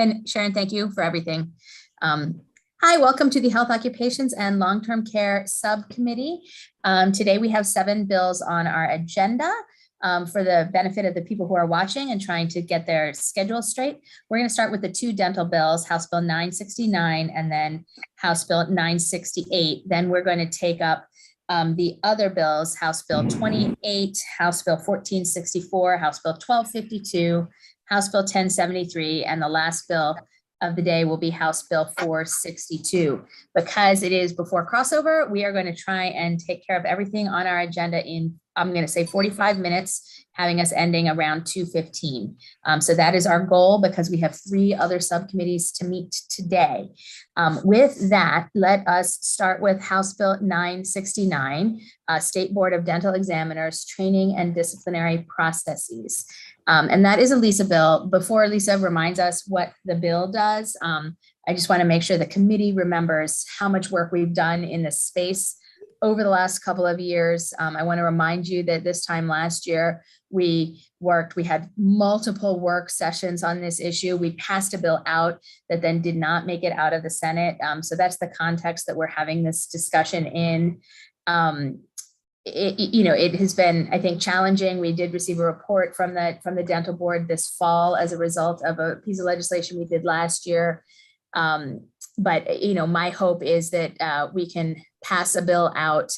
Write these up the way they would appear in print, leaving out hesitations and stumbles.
And Sharon, thank you for everything. Hi, welcome to the Health Occupations and Long-Term Care Subcommittee. Today we have 7 bills on our agenda. For the benefit of the people who are watching and trying to get their schedule straight, we're going to start with the 2 dental bills, House Bill 969 and then House Bill 968. Then we're going to take up the other bills, House Bill 28, House Bill 1464, House Bill 1252, House Bill 1073, and the last bill of the day will be House Bill 462. Because it is before crossover, we are going to try and take care of everything on our agenda in, I'm going to say 45 minutes, having us ending around 2:15. So that is our goal because we have 3 other subcommittees to meet today. With that, let us start with House Bill 969, State Board of Dental Examiners Training and Disciplinary Processes. And that is a Lisa bill. Before Lisa reminds us what the bill does, I just want to make sure the committee remembers how much work we've done in this space over the last couple of years. I want to remind you that this time last year, we had multiple work sessions on this issue. We passed a bill out that then did not make it out of the Senate. So that's the context that we're having this discussion in. It has been, I think, challenging. We did receive a report from the dental board this fall as a result of a piece of legislation we did last year. But my hope is that we can pass a bill out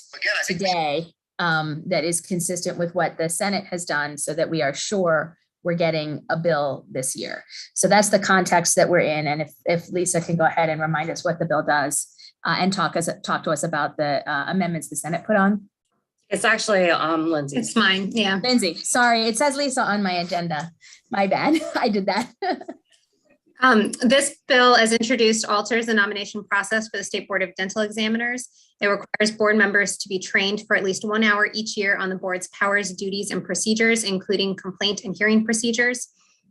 today that is consistent with what the Senate has done so that we are sure we're getting a bill this year. So that's the context that we're in. And if Lisa can go ahead and remind us what the bill does and talk to us about the amendments the Senate put on. It's actually Lindsay. It's mine, yeah. Lindsay, sorry, it says Lisa on my agenda. My bad, I did that. This bill, as introduced, alters the nomination process for the State Board of Dental Examiners. It requires board members to be trained for at least 1 hour each year on the board's powers, duties, and procedures, including complaint and hearing procedures.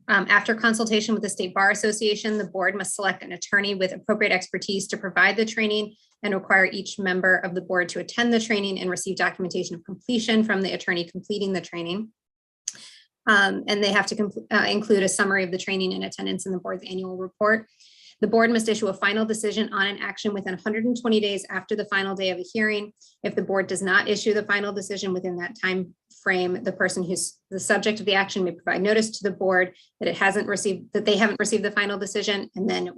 After consultation with the State Bar Association, the board must select an attorney with appropriate expertise to provide the training and require each member of the board to attend the training and receive documentation of completion from the attorney completing the training. And they have to include a summary of the training and attendance in the board's annual report. The board must issue a final decision on an action within 120 days after the final day of a hearing. If the board does not issue the final decision within that time frame, the person who's the subject of the action may provide notice to the board that they haven't received the final decision. And then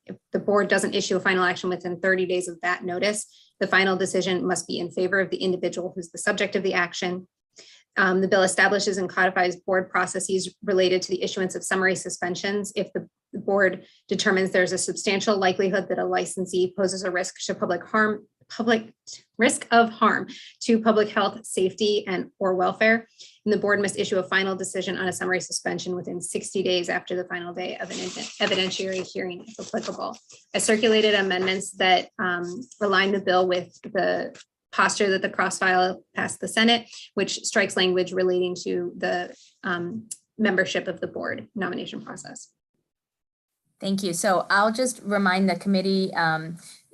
if the board doesn't issue a final action within 30 days of that notice, the final decision must be in favor of the individual who's the subject of the action. The bill establishes and codifies board processes related to the issuance of summary suspensions if the board determines there's a substantial likelihood that a licensee poses a risk to public harm to public health, safety, and or welfare. And the board must issue a final decision on a summary suspension within 60 days after the final day of an evidentiary hearing, if applicable. I circulated amendments that align the bill with the posture that the cross-file passed the Senate, which strikes language relating to the membership of the board nomination process. Thank you. So I'll just remind the committee,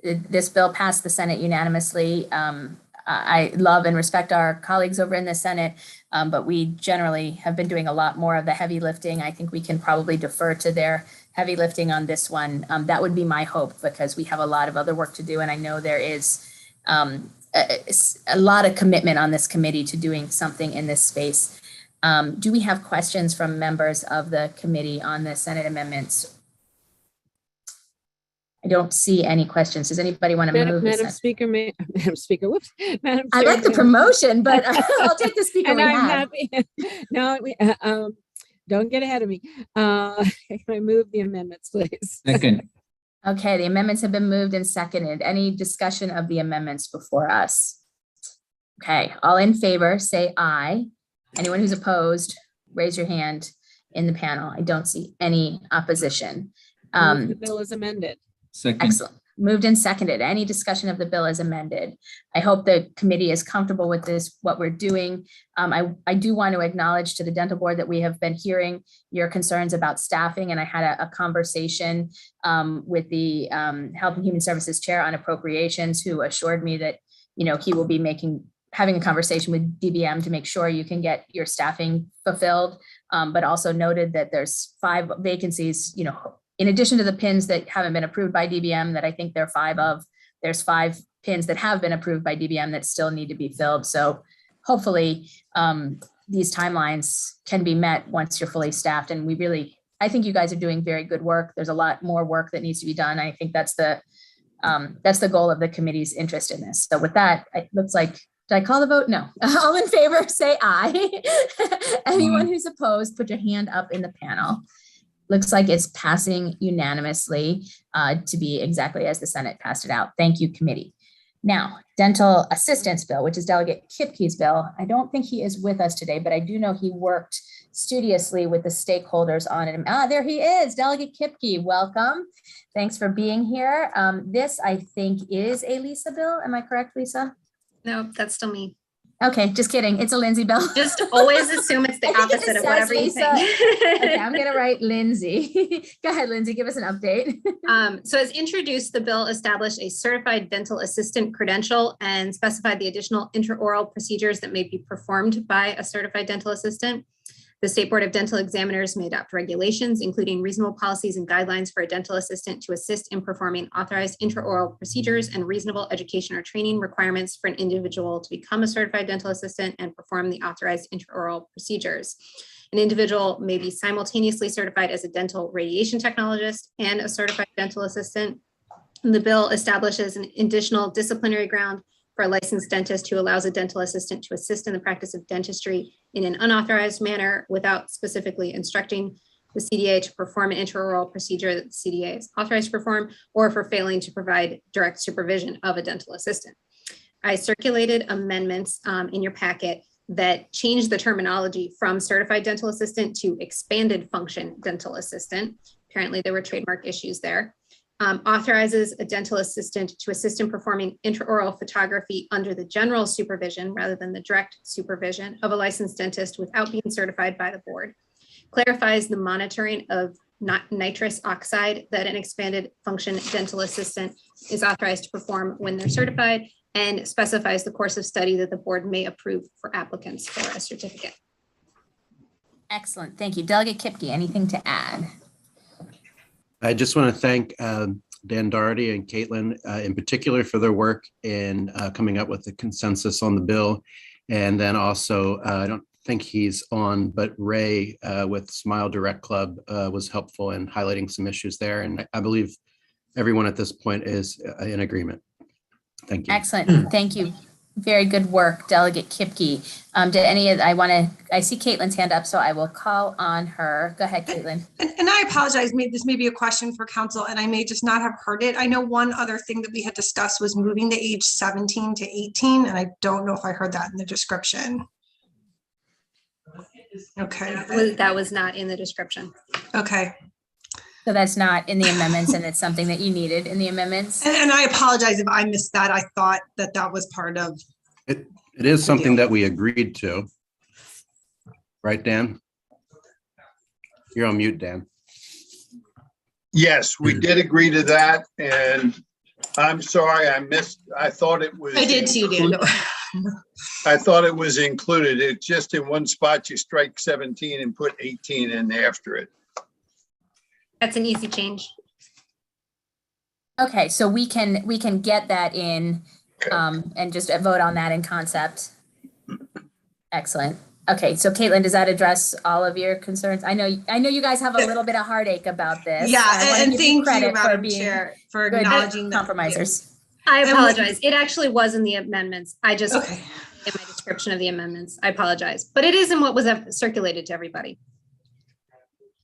this bill passed the Senate unanimously. I love and respect our colleagues over in the Senate, but we generally have been doing a lot more of the heavy lifting. I think we can probably defer to their heavy lifting on this one. That would be my hope because we have a lot of other work to do. And I know there is a lot of commitment on this committee to doing something in this space. Do we have questions from members of the committee on the Senate amendments? I don't see any questions. Does anybody want to move? Madam Speaker, whoops. Madam I like the promotion, but I'll take the speaker and we I'm have. happy. No, don't get ahead of me. I move the amendments, please. Second. Okay, the amendments have been moved and seconded. Any discussion of the amendments before us? Okay, all in favor, say aye. Anyone who's opposed, raise your hand in the panel. I don't see any opposition. The bill is amended. Second. Excellent. Moved and seconded. Any discussion of the bill as amended? I hope the committee is comfortable with this, what we're doing. I do want to acknowledge to the dental board that we have been hearing your concerns about staffing, and I had a conversation with the Health and Human Services Chair on appropriations, who assured me that he will be having a conversation with DBM to make sure you can get your staffing fulfilled, but also noted that there's 5 vacancies, in addition to the pins that haven't been approved by DBM, that I think there are 5 of, there's 5 pins that have been approved by DBM that still need to be filled. So hopefully these timelines can be met once you're fully staffed. And I think you guys are doing very good work. There's a lot more work that needs to be done. I think that's the goal of the committee's interest in this. So with that, it looks like, did I call the vote? No. All in favor, say aye. Anyone who's opposed, put your hand up in the panel. Looks like it's passing unanimously to be exactly as the Senate passed it out. Thank you, committee. Now, dental assistance bill, which is Delegate Kipke's bill. I don't think he is with us today, but I do know he worked studiously with the stakeholders on it. There he is, Delegate Kipke, welcome. Thanks for being here. This, I think, is a Lisa bill. Am I correct, Lisa? No, that's still me. Okay, just kidding. It's a Lindsay bill. Just always assume it's the opposite of whatever you think. Okay, I'm gonna write Lindsay. Go ahead, Lindsay, give us an update. So as introduced, the bill established a certified dental assistant credential and specified the additional intraoral procedures that may be performed by a certified dental assistant. The State Board of Dental Examiners may adopt regulations, including reasonable policies and guidelines for a dental assistant to assist in performing authorized intraoral procedures and reasonable education or training requirements for an individual to become a certified dental assistant and perform the authorized intraoral procedures. An individual may be simultaneously certified as a dental radiation technologist and a certified dental assistant. And the bill establishes an additional disciplinary ground for a licensed dentist who allows a dental assistant to assist in the practice of dentistry in an unauthorized manner without specifically instructing the CDA to perform an intraoral procedure that the CDA is authorized to perform, or for failing to provide direct supervision of a dental assistant. I circulated amendments in your packet that changed the terminology from certified dental assistant to expanded function dental assistant. Apparently there were trademark issues there. Authorizes a dental assistant to assist in performing intraoral photography under the general supervision rather than the direct supervision of a licensed dentist without being certified by the board. Clarifies the monitoring of nitrous oxide that an expanded function dental assistant is authorized to perform when they're certified, and specifies the course of study that the board may approve for applicants for a certificate. Excellent, thank you. Delegate Kipke, anything to add? I just want to thank Dan Doherty and Caitlin in particular for their work in coming up with a consensus on the bill. And then also, I don't think he's on, but Ray with Smile Direct Club was helpful in highlighting some issues there. And I believe everyone at this point is in agreement. Thank you. Excellent, thank you. Very good work, Delegate Kipke. I see Caitlin's hand up, so I will call on her. Go ahead, Caitlin. And I apologize, this may be a question for council and I may just not have heard it. I know one other thing that we had discussed was moving the age 17 to 18, and I don't know if I heard that in the description. Okay. That was not in the description. Okay. So that's not in the amendments, and it's something that you needed in the amendments. And I apologize if I missed that. I thought that was part of it. It is something that we agreed to. Right, Dan? You're on mute, Dan. Yes, we did agree to that, and I'm sorry I missed. I thought it was. I did too, Dan. I thought it was included. It's just in one spot you strike 17 and put 18 in after it. That's an easy change. Okay, so we can get that in and just vote on that in concept. Excellent. Okay, so Caitlin, does that address all of your concerns? I know you guys have a little bit of heartache about this. Yeah, and thank you, Madam Chair, for acknowledging that. Compromisers. I apologize. It actually was in the amendments. I just in my description of the amendments. I apologize, but it is in what was circulated to everybody.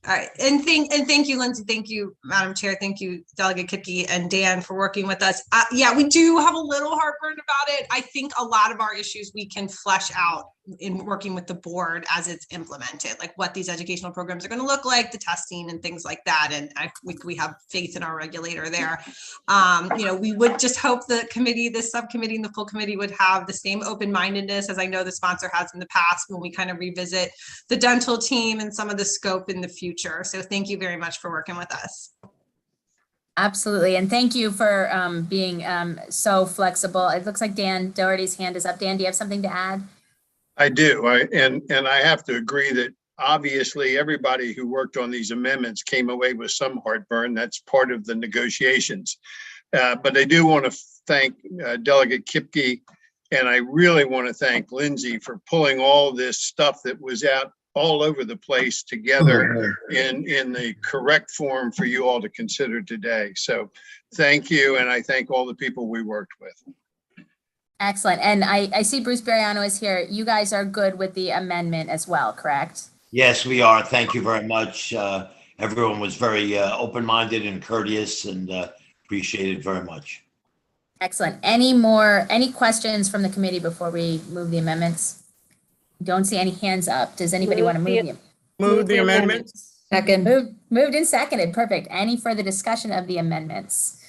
All right, and thank you, Lindsay. Thank you, Madam Chair. Thank you, Delegate Kipke and Dan, for working with us. Yeah, we do have a little heartburn about it. I think a lot of our issues we can flesh out in working with the board as it's implemented, like what these educational programs are going to look like, the testing and things like that. And we have faith in our regulator there. We would just hope the committee, the subcommittee and the full committee would have the same open-mindedness as I know the sponsor has in the past when we kind of revisit the dental team and some of the scope in the future. So thank you very much for working with us. Absolutely, and thank you for being so flexible. It looks like Dan Doherty's hand is up. Dan, do you have something to add? I do. And I have to agree that obviously everybody who worked on these amendments came away with some heartburn. That's part of the negotiations. But I do want to thank Delegate Kipke, and I really want to thank Lindsay for pulling all this stuff that was out all over the place together in the correct form for you all to consider today. So thank you, and I thank all the people we worked with. Excellent. And I see Bruce Bariano is here. You guys are good with the amendment as well, correct? Yes, we are. Thank you very much. Everyone was very open-minded and courteous, and appreciate it very much. Excellent. Any questions from the committee before we move the amendments? Don't see any hands up. Does anybody want to move them? Move the amendments. Second. Moved and seconded. Perfect. Any further discussion of the amendments?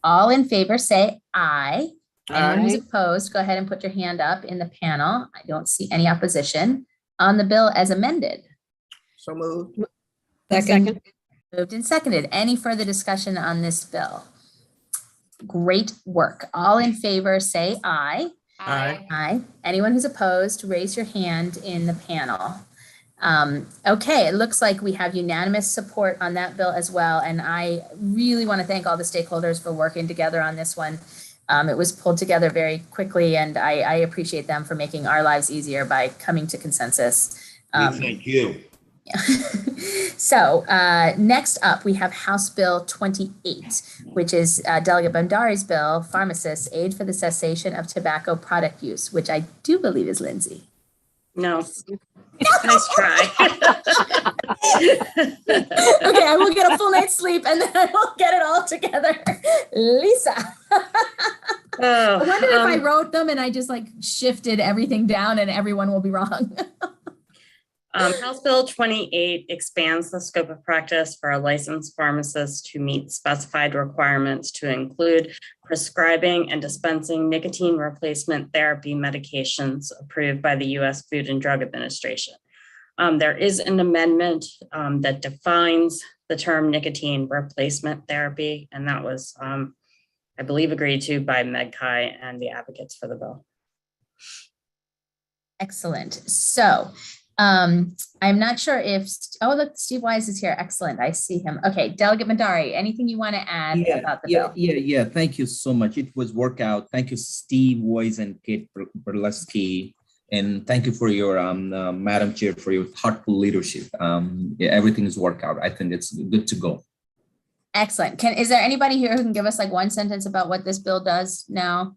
All in favor say aye. Anyone who's opposed, go ahead and put your hand up in the panel. I don't see any opposition on the bill as amended. So moved. Second. Moved and seconded. Any further discussion on this bill? Great work. All in favor say aye. Aye. Aye. Anyone who's opposed, raise your hand in the panel. Okay, it looks like we have unanimous support on that bill as well. And I really want to thank all the stakeholders for working together on this one. It was pulled together very quickly, and I appreciate them for making our lives easier by coming to consensus. Thank you. So next up, we have House Bill 28, which is Delegate Bandari's bill, Pharmacist, Aid for the Cessation of Tobacco Product Use, which I do believe is Lindsay. No. Nice try. Okay, I will get a full night's sleep and then I will get it all together. Lisa. I wonder if I wrote them and I just like shifted everything down and everyone will be wrong. House Bill 28 expands the scope of practice for a licensed pharmacist to meet specified requirements to include prescribing and dispensing nicotine replacement therapy medications approved by the U.S. Food and Drug Administration. There is an amendment that defines the term nicotine replacement therapy, and that was, I believe, agreed to by MedChi and the advocates for the bill. Excellent. So I'm not sure if, oh, look, Steve Wise is here. Excellent. I see him. Okay, Delegate Bandari, anything you want to add about the bill? Yeah. Thank you so much. It was work out. Thank you, Steve Wise and Kate Berleski. And thank you for your, Madam Chair, for your thoughtful leadership. Everything is worked out. I think it's good to go. Excellent. Is there anybody here who can give us like one sentence about what this bill does now?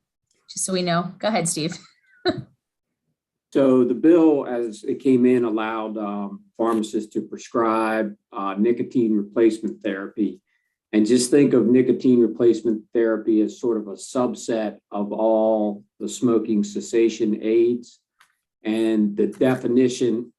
Just so we know. Go ahead, Steve. So the bill, as it came in, allowed pharmacists to prescribe nicotine replacement therapy. And just think of nicotine replacement therapy as sort of a subset of all the smoking cessation aids. And the definition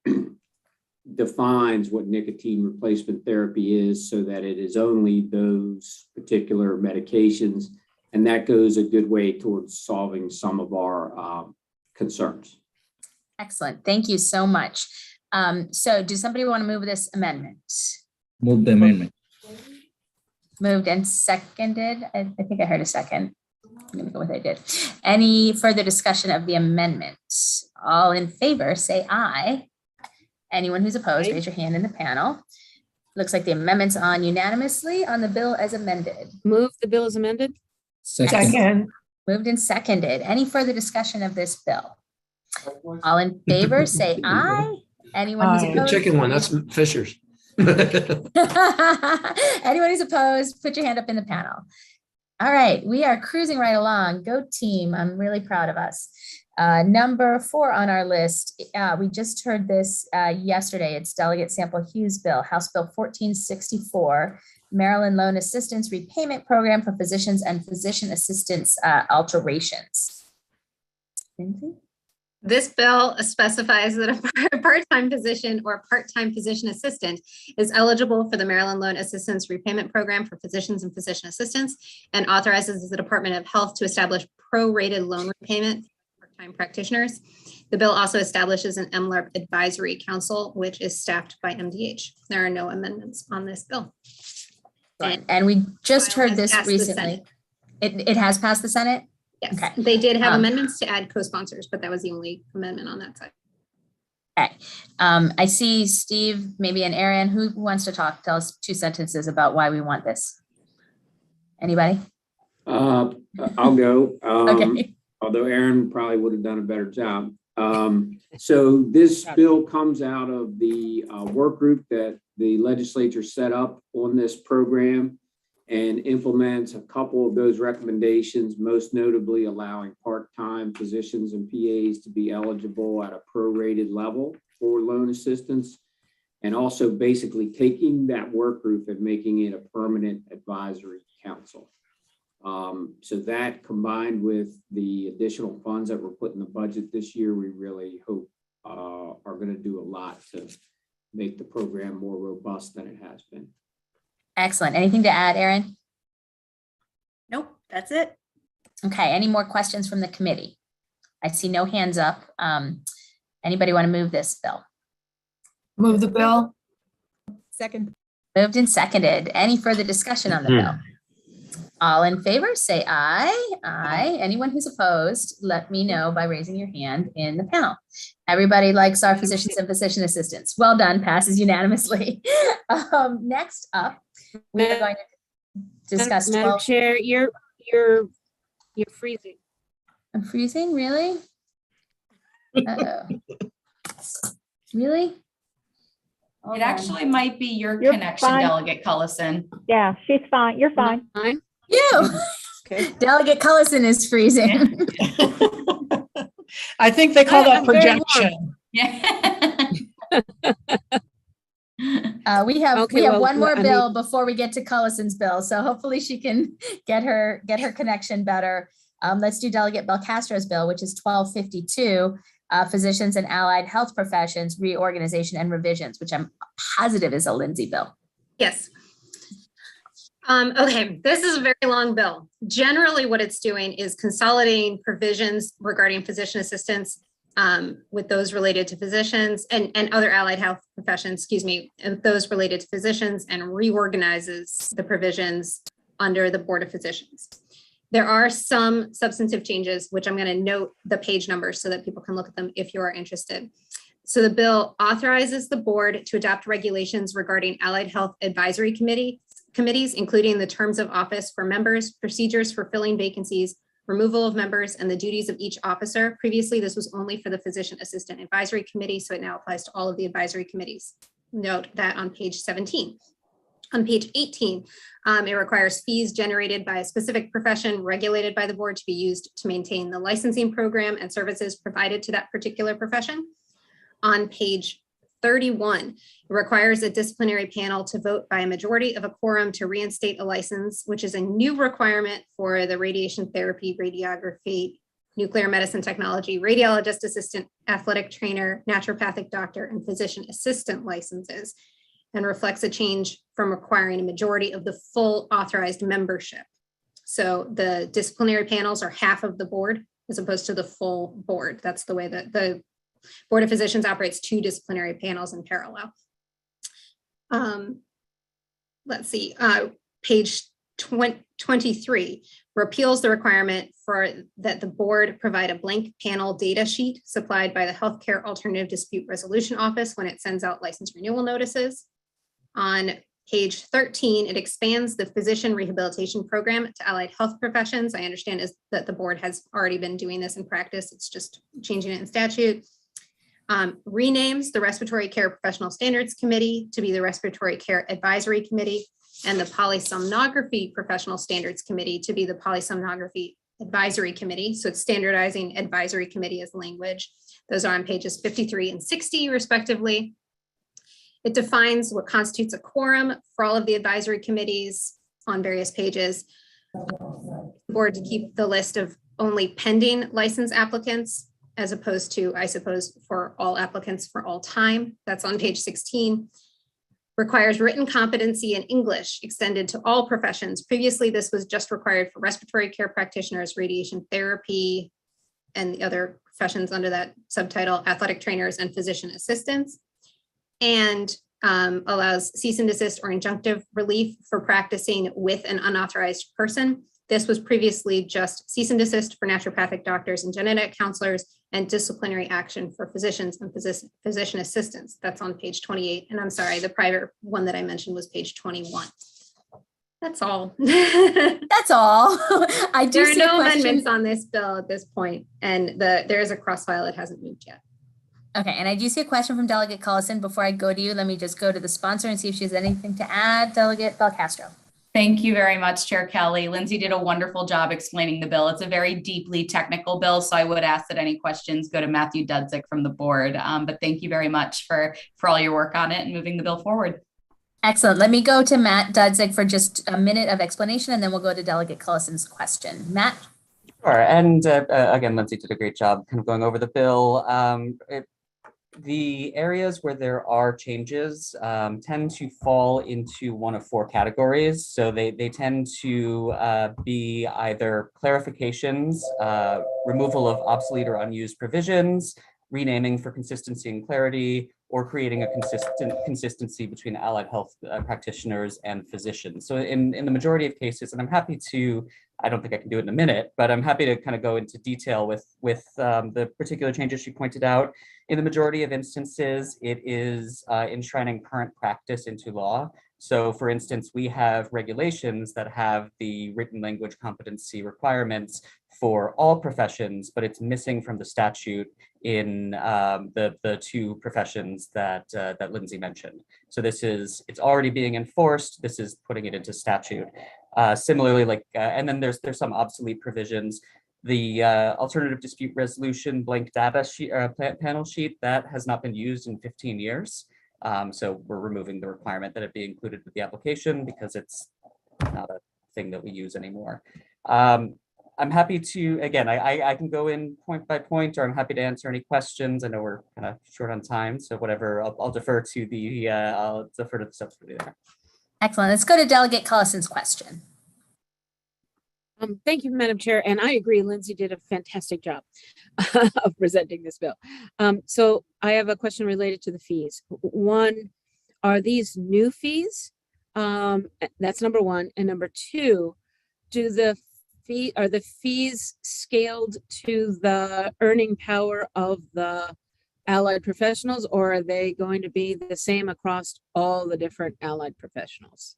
defines what nicotine replacement therapy is so that it is only those particular medications. And that goes a good way towards solving some of our concerns. Excellent. Thank you so much. So does somebody want to move this amendment? Move the amendment. Moved and seconded. I think I heard a second. I'm going to go with I did. Any further discussion of the amendment? All in favor, say aye. Anyone who's opposed, raise your hand in the panel. Looks like the amendment's on unanimously on the bill as amended. Move the bill as amended. Second. Moved and seconded. Any further discussion of this bill? All in favor, say aye. Anyone who's The opposed? chicken one, that's Fisher's. Anyone who's opposed, put your hand up in the panel. All right, we are cruising right along. Go team. I'm really proud of us. Number 4 on our list. We just heard this yesterday. It's Delegate Sample Hughes' bill, House Bill 1464, Maryland Loan Assistance Repayment Program for Physicians and Physician Assistants alterations. Lindsay? This bill specifies that a part-time physician or part-time physician assistant is eligible for the Maryland Loan Assistance Repayment Program for physicians and physician assistants and authorizes the Department of Health to establish prorated loan repayment for part-time practitioners. The bill also establishes an MLARP Advisory Council, which is staffed by MDH. There are no amendments on this bill. And we just heard this Passed the recently. Senate. It has passed the Senate? Yes, Okay. they did have amendments to add co-sponsors, but that was the only amendment on that side. Okay. I see Steve, maybe, and Aaron. Who wants to talk? Tell us 2 sentences about why we want this. Anybody? I'll go. Okay. Although Aaron probably would have done a better job. So this bill comes out of the work group that the legislature set up on this program and implements a couple of those recommendations, most notably allowing part-time physicians and PAs to be eligible at a prorated level for loan assistance, and also basically taking that work group and making it a permanent advisory council. So that, combined with the additional funds that were put in the budget this year, we really hope are going to do a lot to make the program more robust than it has been. Excellent. Anything to add, Aaron? Nope, that's it. Okay. Any more questions from the committee? I see no hands up. Anybody want to move this bill? Move the bill. Second. Moved and seconded. Any further discussion on the bill? All in favor, say aye. Aye. Anyone who's opposed, let me know by raising your hand in the panel. Everybody likes our physicians and physician assistants. Well done, passes unanimously. Next up, we are going to discuss Madam 12. Chair, you're freezing. I'm freezing, really? Uh-oh. Really? Hold It on. actually might be your You're connection, fine. Delegate Cullison. Yeah, she's fine. You're fine. Fine. You. Okay. Delegate Cullison is freezing. I think they call that I'm very warm. projection. Yeah. We have Okay, well, one more I bill before we get to Cullison's bill, so hopefully she can get her connection better. Let's do Delegate Belcastro's bill, which is 1252, Physicians and Allied Health Professions Reorganization and Revisions, which I'm positive is a Lindsay bill. Yes. Okay, this is a very long bill. Generally, what it's doing is consolidating provisions regarding physician assistants with those related to physicians and other allied health professions, and those related to physicians, and reorganizes the provisions under the Board of Physicians. There are some substantive changes, which I'm going to note the page numbers so that people can look at them if you are interested. So the bill authorizes the board to adopt regulations regarding allied health advisory committees, including the terms of office for members, procedures for filling vacancies, removal of members, and the duties of each officer. Previously, this was only for the Physician Assistant Advisory Committee, so it now applies to all of the advisory committees. Note that on page 17. On page 18, it requires fees generated by a specific profession regulated by the board to be used to maintain the licensing program and services provided to that particular profession. On page 31, it requires a disciplinary panel to vote by a majority of a quorum to reinstate a license, which is a new requirement for the radiation therapy, radiography, nuclear medicine technology, radiologist assistant, athletic trainer, naturopathic doctor, and physician assistant licenses, and reflects a change from requiring a majority of the full authorized membership. So the disciplinary panels are half of the board as opposed to the full board. That's the way that the Board of Physicians operates 2 disciplinary panels in parallel. Let's see, page 23 repeals the requirement for that the board provide a blank panel data sheet supplied by the Healthcare Alternative Dispute Resolution Office when it sends out license renewal notices. On page 13, it expands the physician rehabilitation program to allied health professions. I understand is that the board has already been doing this in practice. It's just changing it in statute. Renames the Respiratory Care Professional Standards Committee to be the Respiratory Care Advisory Committee, and the Polysomnography Professional Standards Committee to be the Polysomnography Advisory Committee. So it's standardizing advisory committee as language. Those are on pages 53 and 60 respectively. It defines what constitutes a quorum for all of the advisory committees on various pages. The board to keep the list of only pending license applicants as opposed to, I suppose, for all applicants for all time. That's on page 16. Requires written competency in English extended to all professions. Previously, this was just required for respiratory care practitioners, radiation therapy, and the other professions under that subtitle, athletic trainers and physician assistants, and allows cease and desist or injunctive relief for practicing with an unauthorized person. This was previously just cease and desist for naturopathic doctors and genetic counselors, and disciplinary action for physicians and physician assistants. That's on page 28. And I'm sorry, the prior one that I mentioned was page 21. That's all. That's all. I do There are see a no question. amendments on this bill at this point, and there is a cross file that hasn't moved yet. Okay, and I do see a question from Delegate Collison. Before I go to you, let me just go to the sponsor and see if she has anything to add. Delegate Belcastro. Thank you very much, Chair Kelly. Lindsay did a wonderful job explaining the bill. It's a very deeply technical bill, so I would ask that any questions go to Matthew Dudzik from the board. But thank you very much for all your work on it and moving the bill forward. Excellent. Let me go to Matt Dudzik for just a minute of explanation, and then we'll go to Delegate Collison's question. Matt? Sure. And again, Lindsay did a great job kind of going over the bill. The areas where there are changes tend to fall into one of four categories. So they tend to be either clarifications, removal of obsolete or unused provisions, renaming for consistency and clarity, or creating a consistency between allied health practitioners and physicians. So in the majority of cases, and I'm happy to, I don't think I can do it in a minute, but I'm happy to kind of go into detail with the particular changes she pointed out. In the majority of instances, it is enshrining current practice into law. So for instance, we have regulations that have the written language competency requirements for all professions, but it's missing from the statute in the two professions that Lindsay mentioned. So it's already being enforced. This is putting it into statute. Similarly, and then there's some obsolete provisions. The alternative dispute resolution blank data sheet, panel sheet, that has not been used in 15 years. So we're removing the requirement that it be included with the application because it's not a thing that we use anymore. I'm happy to, again, I can go in point by point, or I'm happy to answer any questions. I know we're kind of short on time, so whatever, I'll defer to the subcommittee there. Excellent. Let's go to Delegate Collison's question. Thank you, Madam Chair. And I agree, Lindsay did a fantastic job of presenting this bill. So I have a question related to the fees. One, are these new fees? That's number one. And number two, are the fees scaled to the earning power of the allied professionals, or are they going to be the same across all the different allied professionals?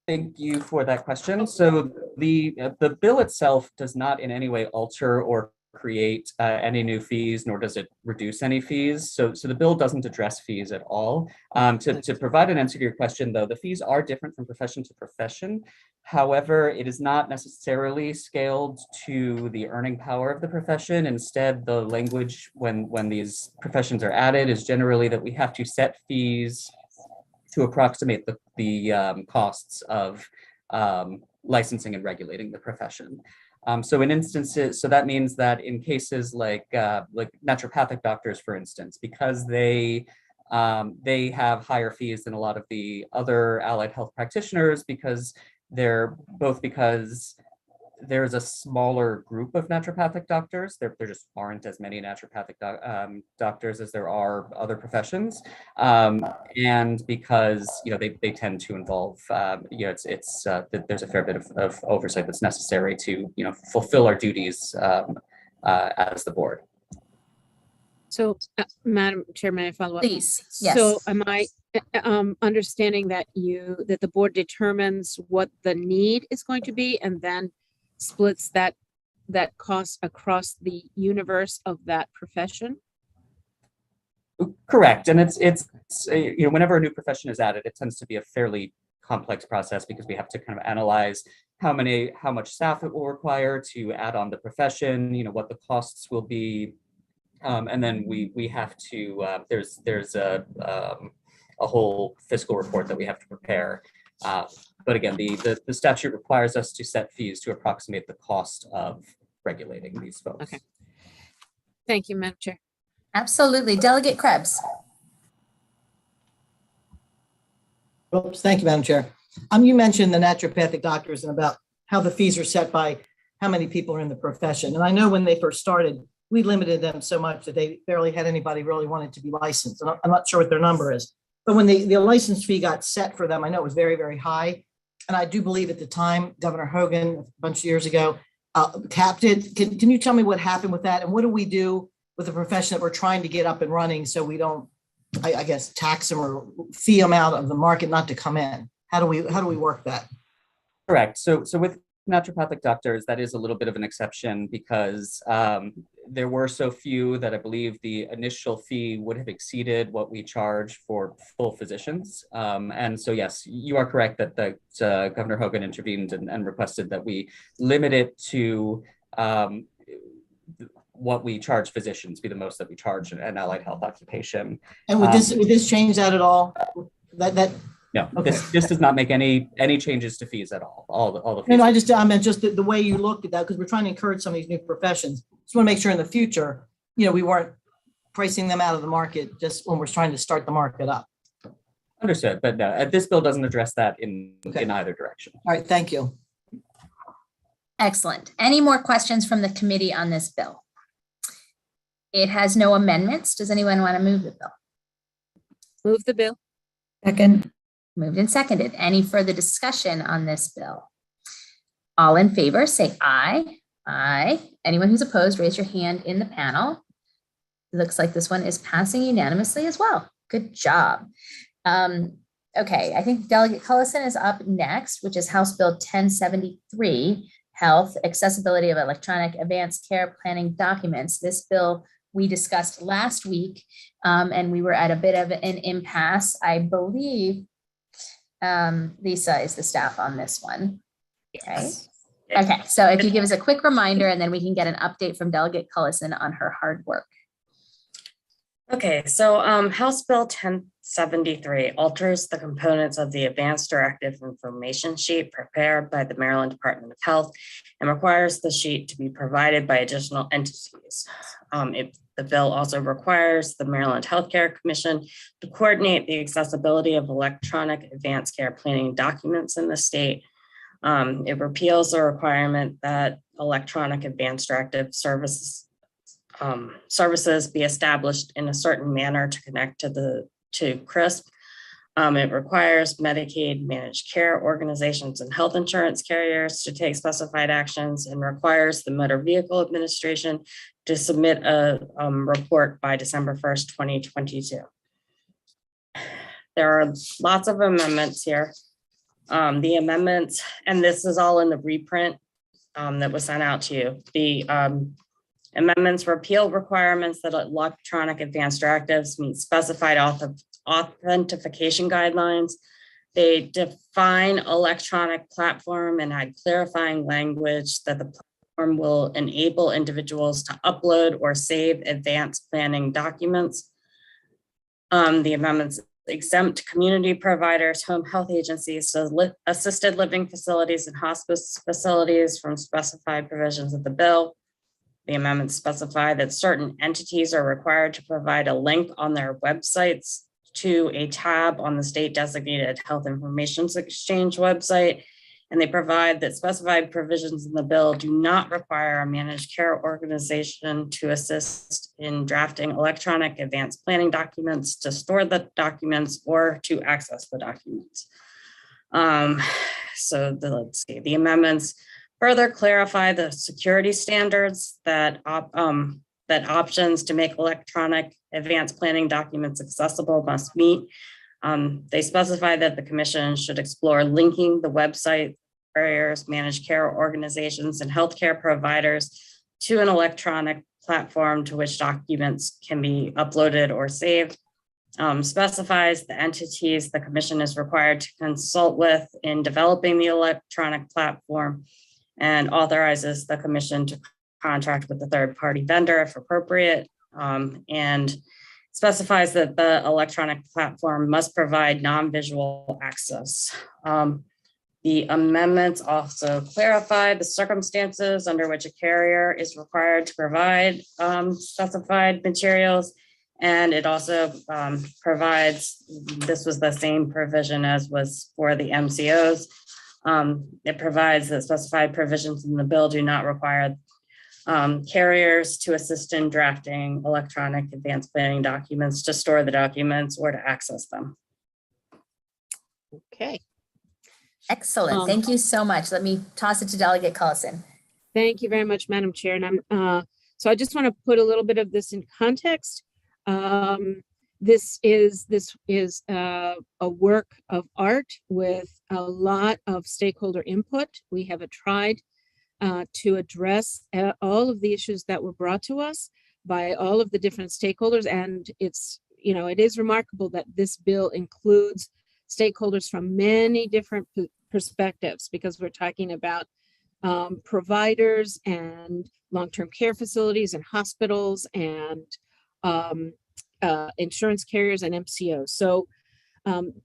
Thank you for that question. So the bill itself does not in any way alter or create any new fees, nor does it reduce any fees. So the bill doesn't address fees at all. To provide an answer to your question, though, the fees are different from profession to profession. However, it is not necessarily scaled to the earning power of the profession. Instead, the language when these professions are added is generally that we have to set fees to approximate the costs of licensing and regulating the profession. So in instances, so that means that in cases like naturopathic doctors, for instance, because they have higher fees than a lot of the other allied health practitioners because there's a smaller group of naturopathic doctors. There just aren't as many naturopathic doctors as there are other professions, and because they tend to involve there's a fair bit of oversight that's necessary to fulfill our duties as the board. So, Madam Chair, may I follow up? Please, yes. So, am I understanding that the board determines what the need is going to be and then splits that cost across the universe of that profession? Correct, and it's whenever a new profession is added, it tends to be a fairly complex process because we have to kind of analyze how much staff it will require to add on the profession, what the costs will be, and then we have to there's a whole fiscal report that we have to prepare. But again, the statute requires us to set fees to approximate the cost of regulating these folks. Okay. Thank you, Madam Chair. Absolutely. Delegate Krebs. Oops, thank you, Madam Chair. You mentioned the naturopathic doctors and about how the fees are set by how many people are in the profession. And I know when they first started, we limited them so much that they barely had anybody really wanted to be licensed. And I'm not sure what their number is. But when the license fee got set for them, I know it was very, very high. And I do believe at the time, Governor Hogan, a bunch of years ago, capped it. Can you tell me what happened with that? And what do we do with the profession that we're trying to get up and running so we don't, I guess, tax them or fee them out of the market not to come in? How do we work that? Correct. So with naturopathic doctors, that is a little bit of an exception because there were so few that I believe the initial fee would have exceeded what we charge for full physicians. And so, yes, you are correct that Governor Hogan intervened and requested that we limit it to what we charge physicians be the most that we charge an allied health occupation. And would this change that at all? No, okay. This does not make any changes to fees at all. All the fees. No, I meant just the way you looked at that, because we're trying to encourage some of these new professions. Just want to make sure in the future, we weren't pricing them out of the market just when we're trying to start the market up. Understood, but no, this bill doesn't address that in either direction. All right, thank you. Excellent. Any more questions from the committee on this bill? It has no amendments. Does anyone want to move the bill? Move the bill. Second. Moved and seconded. Any further discussion on this bill? All in favor, say aye. Aye. Anyone who's opposed, raise your hand in the panel. It looks like this one is passing unanimously as well. Good job. Okay, I think Delegate Cullison is up next, which is House Bill 1073, Health, Accessibility of Electronic Advanced Care Planning Documents. This bill we discussed last week, and we were at a bit of an impasse. I believe Lisa is the staff on this one. Yes. Right? Okay, so if you give us a quick reminder and then we can get an update from Delegate Cullison on her hard work. Okay, so House Bill 1073 alters the components of the Advanced Directive Information Sheet prepared by the Maryland Department of Health and requires the sheet to be provided by additional entities. The bill also requires the Maryland Healthcare Commission to coordinate the accessibility of electronic advanced care planning documents in the state. It repeals the requirement that electronic advanced directive services be established in a certain manner to connect to CRISP. It requires Medicaid managed care organizations and health insurance carriers to take specified actions and requires the Motor Vehicle Administration to submit a report by December 1st, 2022. There are lots of amendments here. The amendments, and this is all in the reprint that was sent out to you. The amendments repeal requirements that electronic advanced directives meet specified authentication guidelines. They define electronic platform and add clarifying language that the platform will enable individuals to upload or save advanced planning documents. The amendments exempt community providers, home health agencies, assisted living facilities, and hospice facilities from specified provisions of the bill. The amendments specify that certain entities are required to provide a link on their websites to a tab on the state designated Health Information Exchange website. And they provide that specified provisions in the bill do not require a managed care organization to assist in drafting electronic advanced planning documents, to store the documents, or to access the documents. Let's see, the amendments further clarify the security standards that options to make electronic advanced planning documents accessible must meet. They specify that the commission should explore linking the website carriers, managed care organizations, and healthcare providers to an electronic platform to which documents can be uploaded or saved. Specifies the entities the commission is required to consult with in developing the electronic platform, and authorizes the commission to contract with the third-party vendor if appropriate, and specifies that the electronic platform must provide non-visual access. The amendments also clarify the circumstances under which a carrier is required to provide specified materials, and it also provides, this was the same provision as was for the MCOs. It provides that specified provisions in the bill do not require carriers to assist in drafting electronic advanced planning documents, to store the documents, or to access them. Okay. Excellent. Thank you so much. Let me toss it to Delegate Cullison. Thank you very much, Madam Chair. And so I just want to put a little bit of this in context. This is a work of art with a lot of stakeholder input. We have tried to address all of the issues that were brought to us by all of the different stakeholders. And it's, it is remarkable that this bill includes stakeholders from many different perspectives, because we're talking about providers and long-term care facilities and hospitals and insurance carriers and MCOs. So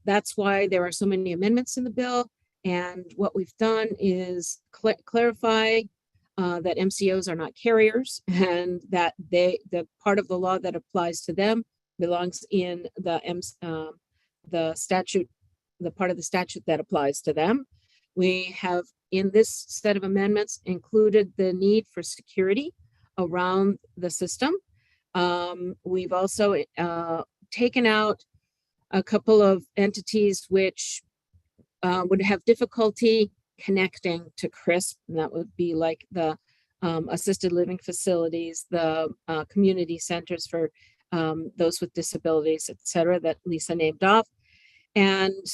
that's why there are so many amendments in the bill. And what we've done is clarify that MCOs are not carriers, and that the part of the law that applies to them belongs in the statute, the part of the statute that applies to them. We have, in this set of amendments, included the need for security around the system. We've also taken out a couple of entities which would have difficulty connecting to CRISP, and that would be like the assisted living facilities, the community centers for those with disabilities, et cetera, that Lisa named off. And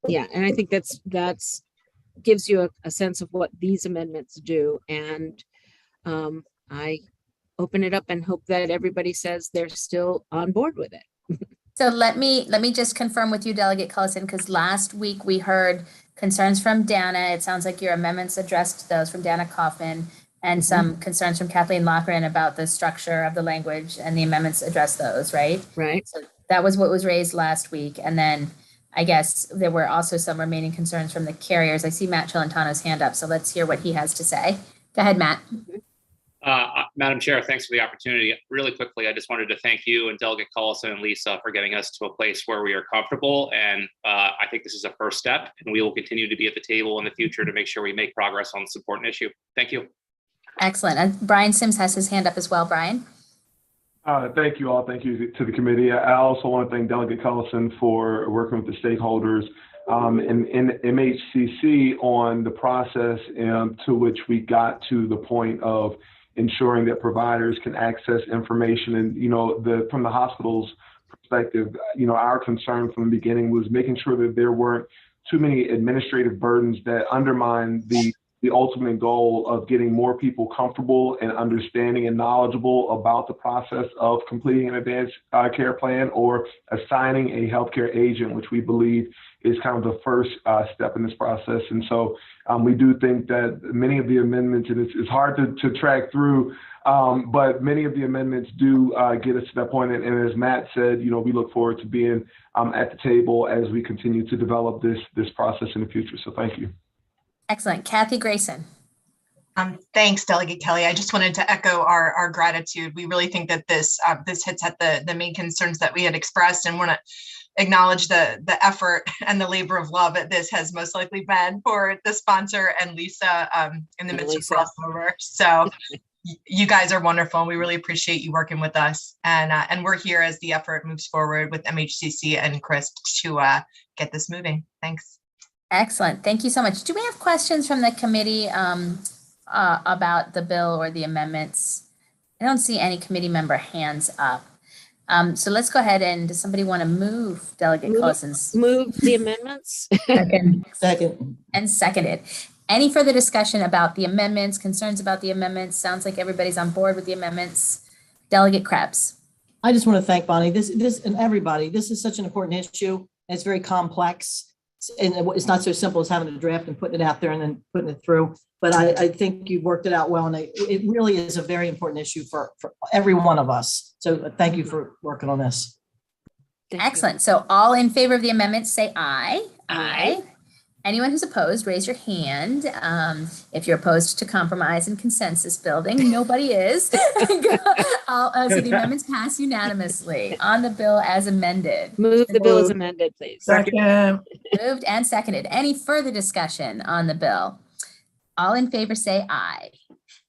yeah, and I think that's gives you a sense of what these amendments do. And I open it up and hope that everybody says they're still on board with it. So let me just confirm with you, Delegate Cullison, because last week we heard concerns from Dana. It sounds like your amendments addressed those from Dana Kaufman, and some concerns from Kathleen Loughran about the structure of the language, and the amendments address those, right? Right. So that was what was raised last week. And then I guess there were also some remaining concerns from the carriers. I see Matt Celentano's hand up, so let's hear what he has to say. Go ahead, Matt. Madam Chair, thanks for the opportunity. Really quickly, I just wanted to thank you and Delegate Cullison and Lisa for getting us to a place where we are comfortable. And I think this is a first step, and we will continue to be at the table in the future to make sure we make progress on this important issue. Thank you. Excellent. And Brian Sims has his hand up as well. Brian. Thank you all. Thank you to the committee. I also want to thank Delegate Cullison for working with the stakeholders in MHCC on the process to which we got to the point of ensuring that providers can access information. And, from the hospital's perspective, our concern from the beginning was making sure that there weren't too many administrative burdens that undermine the ultimate goal of getting more people comfortable and understanding and knowledgeable about the process of completing an advanced care plan or assigning a healthcare agent, which we believe is kind of the first step in this process. And so we do think that many of the amendments, and it's hard to track through, but many of the amendments do get us to that point. And as Matt said, we look forward to being at the table as we continue to develop this process in the future. So thank you. Excellent. Kathy Grayson. Thanks, Delegate Kelly. I just wanted to echo our gratitude. We really think that this hits at the main concerns that we had expressed, and want to acknowledge the effort and the labor of love that this has most likely been for the sponsor and Lisa in the midst of crossover. So you guys are wonderful. We really appreciate you working with us, and we're here as the effort moves forward with MHCC and CRISP to get this moving. Thanks. Excellent. Thank you so much. Do we have questions from the committee about the bill or the amendments? I don't see any committee member hands up. So let's go ahead, and does somebody want to move Delegate Cullison's? Move the amendments. Second. And seconded. Any further discussion about the amendments, concerns about the amendments? Sounds like everybody's on board with the amendments. Delegate Krebs. I just want to thank Bonnie, this and everybody. This is such an important issue. And it's very complex. And it's not so simple as having a draft and putting it out there and then putting it through. But I think you worked it out well. And it really is a very important issue for every one of us. So thank you for working on this. Excellent. So all in favor of the amendment, say aye. Aye. Anyone who's opposed, raise your hand. If you're opposed to compromise and consensus building, nobody is. So the amendments pass unanimously on the bill as amended. Move the bill as amended, please. Second. Moved and seconded. Any further discussion on the bill? All in favor, say aye.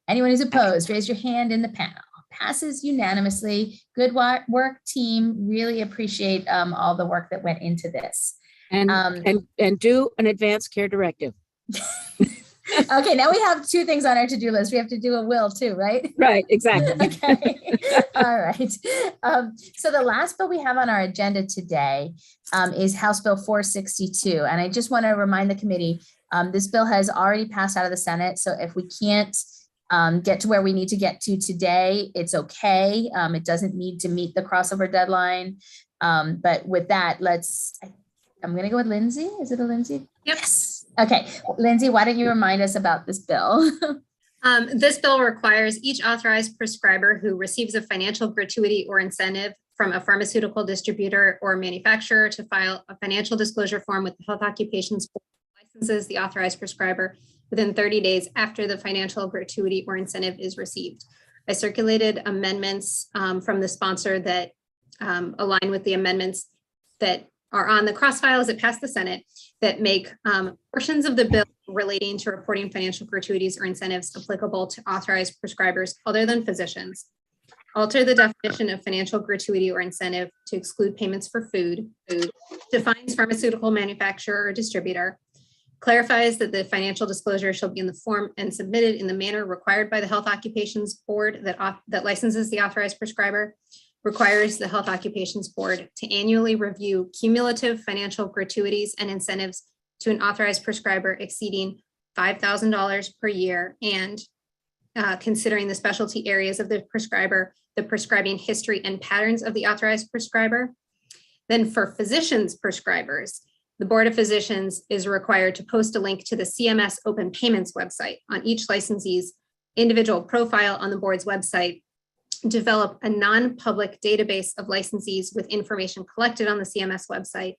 Anyone who's opposed, raise your hand in the panel. Passes unanimously. Good work, team. Really appreciate all the work that went into this. And do an advanced care directive. Okay, now we have two things on our to-do list. We have to do a will too, right? Right, exactly. Okay, all right. So the last bill we have on our agenda today is House Bill 462. And I just want to remind the committee, this bill has already passed out of the Senate. So if we can't get to where we need to get to today, it's okay. It doesn't need to meet the crossover deadline. But with that, I'm going to go with Lindsay. Is it a Lindsay? Yes. Okay, Lindsay, why don't you remind us about this bill? This bill requires each authorized prescriber who receives a financial gratuity or incentive from a pharmaceutical distributor or manufacturer to file a financial disclosure form with the Health Occupations Board licenses the authorized prescriber within 30 days after the financial gratuity or incentive is received. I circulated amendments from the sponsor that align with the amendments that are on the crossfile as it passed the Senate that make portions of the bill relating to reporting financial gratuities or incentives applicable to authorized prescribers other than physicians, alter the definition of financial gratuity or incentive to exclude payments for food, defines pharmaceutical manufacturer or distributor, clarifies that the financial disclosure shall be in the form and submitted in the manner required by the Health Occupations Board that licenses the authorized prescriber, requires the Health Occupations Board to annually review cumulative financial gratuities and incentives to an authorized prescriber exceeding $5,000 per year, and considering the specialty areas of the prescriber, the prescribing history and patterns of the authorized prescriber. Then for physicians prescribers, the Board of Physicians is required to post a link to the CMS Open Payments website on each licensee's individual profile on the board's website, develop a non-public database of licensees with information collected on the CMS website,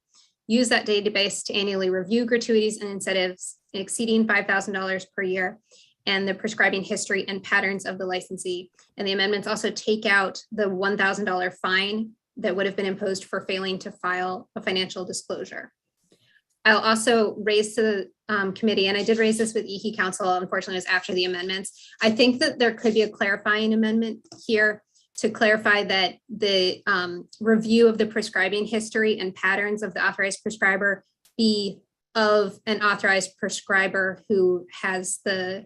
use that database to annually review gratuities and incentives exceeding $5,000 per year, and the prescribing history and patterns of the licensee. And the amendments also take out the $1,000 fine that would have been imposed for failing to file a financial disclosure. I'll also raise to the committee, and I did raise this with EHE Council, unfortunately it was after the amendments. I think that there could be a clarifying amendment here to clarify that the review of the prescribing history and patterns of the authorized prescriber be of an authorized prescriber who has the,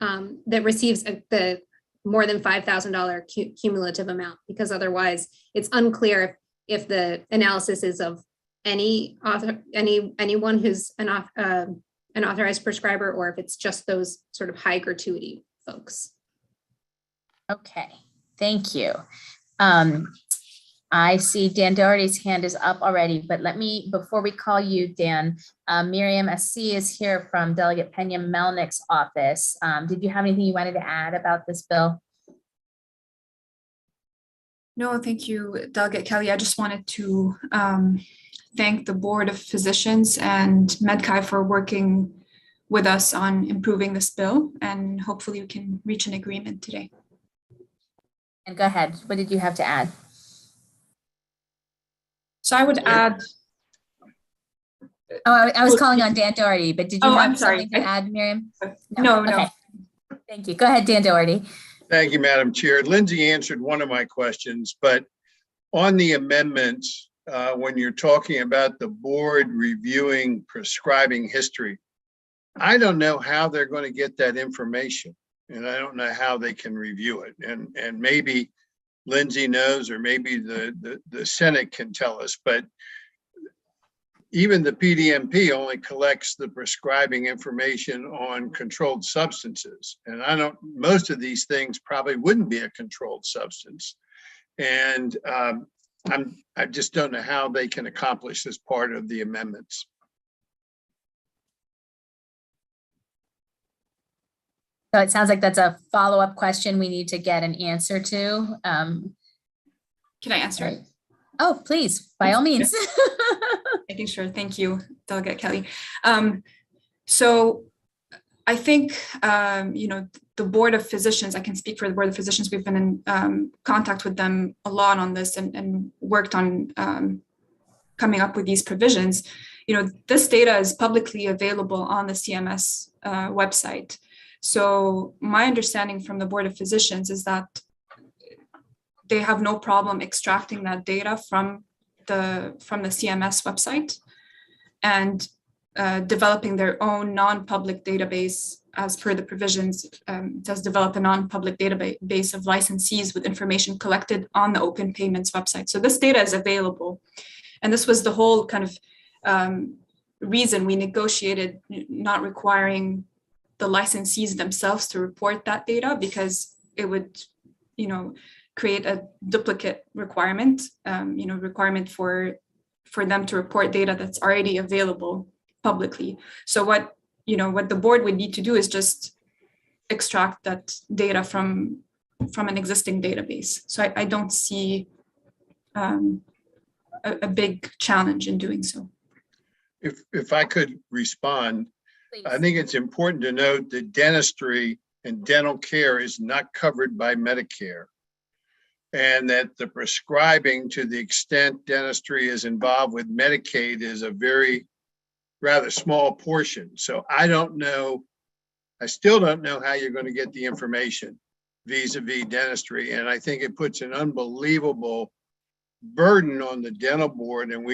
that receives the more than $5,000 cumulative amount, because otherwise it's unclear if the analysis is of anyone who's an authorized prescriber, or if it's just those sort of high gratuity folks. Okay, thank you. I see Dan Doherty's hand is up already, but before we call you, Dan, Miriam SC is here from Delegate Pena Melnick's office. Did you have anything you wanted to add about this bill? No, thank you, Delegate Kelly. I just wanted to thank the Board of Physicians and MedChi for working with us on improving this bill, and hopefully we can reach an agreement today. And go ahead, what did you have to add? So I would add. Oh, I was calling on Dan Doherty, but did you have something to add, Miriam? No. Okay. Thank you. Go ahead, Dan Doherty. Thank you, Madam Chair. Lindsay answered one of my questions, but on the amendments, when you're talking about the board reviewing prescribing history, I don't know how they're going to get that information, and I don't know how they can review it. And maybe Lindsay knows, or maybe the Senate can tell us, but even the PDMP only collects the prescribing information on controlled substances. And most of these things probably wouldn't be a controlled substance. And I just don't know how they can accomplish this part of the amendments. So it sounds like that's a follow-up question we need to get an answer to. Can I answer it? Oh, please, by all means. Making sure. Thank you, Delegate Kelly. So I think, the Board of Physicians, I can speak for the Board of Physicians, we've been in contact with them a lot on this and worked on coming up with these provisions. This data is publicly available on the CMS website. So my understanding from the Board of Physicians is that they have no problem extracting that data from the CMS website and developing their own non-public database as per the provisions, does develop a non-public database of licensees with information collected on the Open Payments website. So this data is available. And this was the whole kind of reason we negotiated not requiring the licensees themselves to report that data, because it would, create a duplicate requirement, requirement for them to report data that's already available publicly. So what the board would need to do is just extract that data from an existing database. So I don't see a big challenge in doing so. If I could respond, please. I think it's important to note that dentistry and dental care is not covered by Medicare, and that the prescribing, to the extent dentistry is involved with Medicaid, is a very rather small portion. So I still don't know how you're going to get the information vis-a-vis dentistry. And I think it puts an unbelievable burden on the dental board. And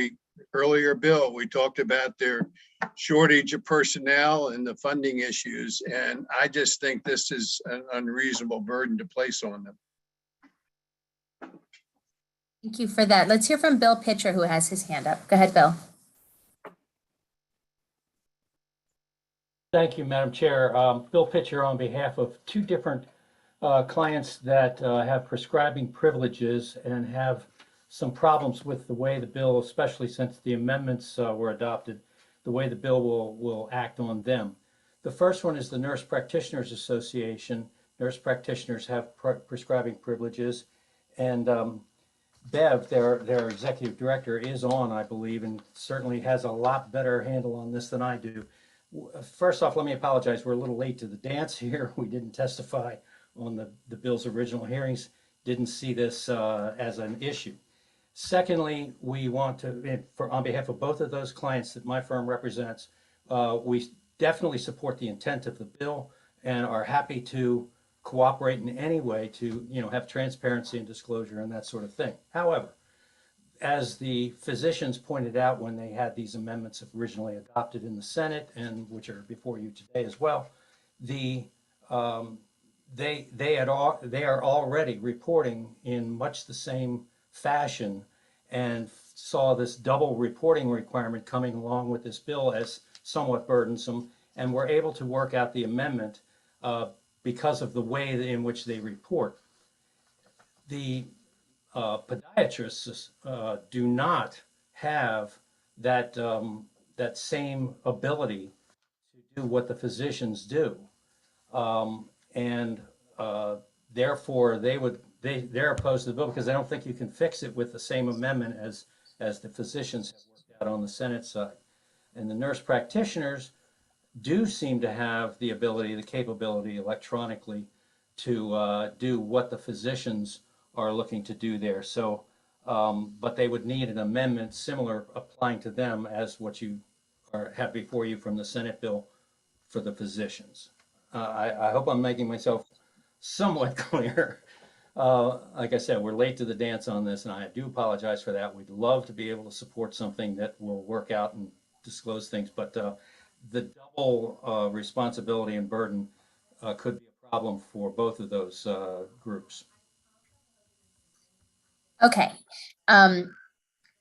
earlier, Bill, we talked about their shortage of personnel and the funding issues. And I just think this is an unreasonable burden to place on them. Thank you for that. Let's hear from Bill Pitcher, who has his hand up. Go ahead, Bill. Thank you, Madam Chair. Bill Pitcher on behalf of two different clients that have prescribing privileges and have some problems with the way the bill, especially since the amendments were adopted, the way the bill will act on them. The first one is the Nurse Practitioners Association. Nurse practitioners have prescribing privileges, and Bev, their executive director, is on, I believe, and certainly has a lot better handle on this than I do. First off, let me apologize. We're a little late to the dance here. We didn't testify on the bill's original hearings, didn't see this as an issue. Secondly, we want to, on behalf of both of those clients that my firm represents, we definitely support the intent of the bill and are happy to cooperate in any way to have transparency and disclosure and that sort of thing. However, as the physicians pointed out when they had these amendments originally adopted in the Senate, and which are before you today as well, they are already reporting in much the same fashion, and saw this double reporting requirement coming along with this bill as somewhat burdensome, and were able to work out the amendment because of the way in which they report. The podiatrists do not have that same ability to do what the physicians do, and therefore they're opposed to the bill because they don't think you can fix it with the same amendment as the physicians have worked out on the Senate side. And the nurse practitioners do seem to have the ability, the capability electronically to do what the physicians are looking to do there. So, but they would need an amendment similar applying to them as what you have before you from the Senate bill for the physicians. I hope I'm making myself somewhat clear. Like I said, we're late to the dance on this, and I do apologize for that. We'd love to be able to support something that will work out and disclose things, but the double responsibility and burden could be a problem for both of those groups. Okay.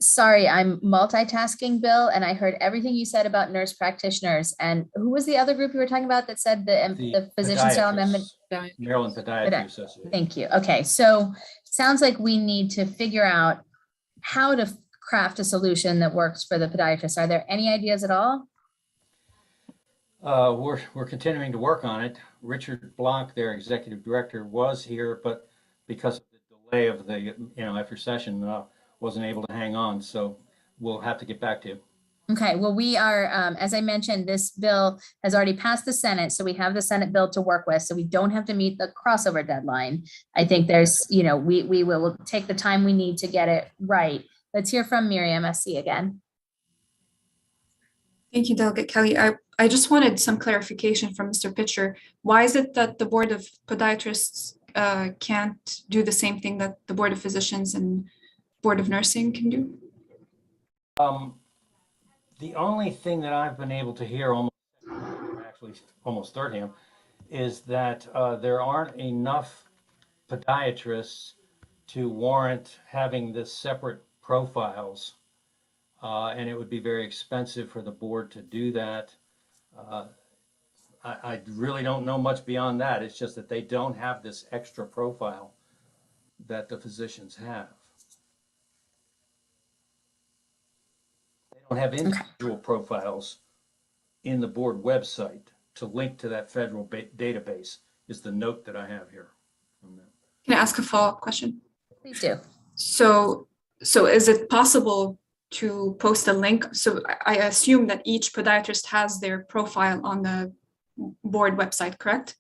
Sorry, I'm multitasking, Bill, and I heard everything you said about nurse practitioners. And who was the other group you were talking about that said the physician style amendment? Maryland Podiatry Association. Thank you. Okay, so sounds like we need to figure out how to craft a solution that works for the podiatrists. Are there any ideas at all? We're continuing to work on it. Richard Blanc, their executive director, was here, but because of the delay of the after session, wasn't able to hang on. So we'll have to get back to you. Okay, well, we are, as I mentioned, this bill has already passed the Senate, so we have the Senate bill to work with, so we don't have to meet the crossover deadline. I think there's, we will take the time we need to get it right. Let's hear from Miriam SC again. Thank you, Delegate Kelly. I just wanted some clarification from Mr. Pitcher. Why is it that the Board of Podiatrists can't do the same thing that the Board of Physicians and Board of Nursing can do? The only thing that I've been able to hear almost third hand is that there aren't enough podiatrists to warrant having this separate profiles. And it would be very expensive for the board to do that. I really don't know much beyond that. It's just that they don't have this extra profile that the physicians have. They don't have individual profiles in the board website to link to that federal database is the note that I have here. Can I ask a follow-up question? Please do. So is it possible to post a link? So I assume that each podiatrist has their profile on the board website, correct?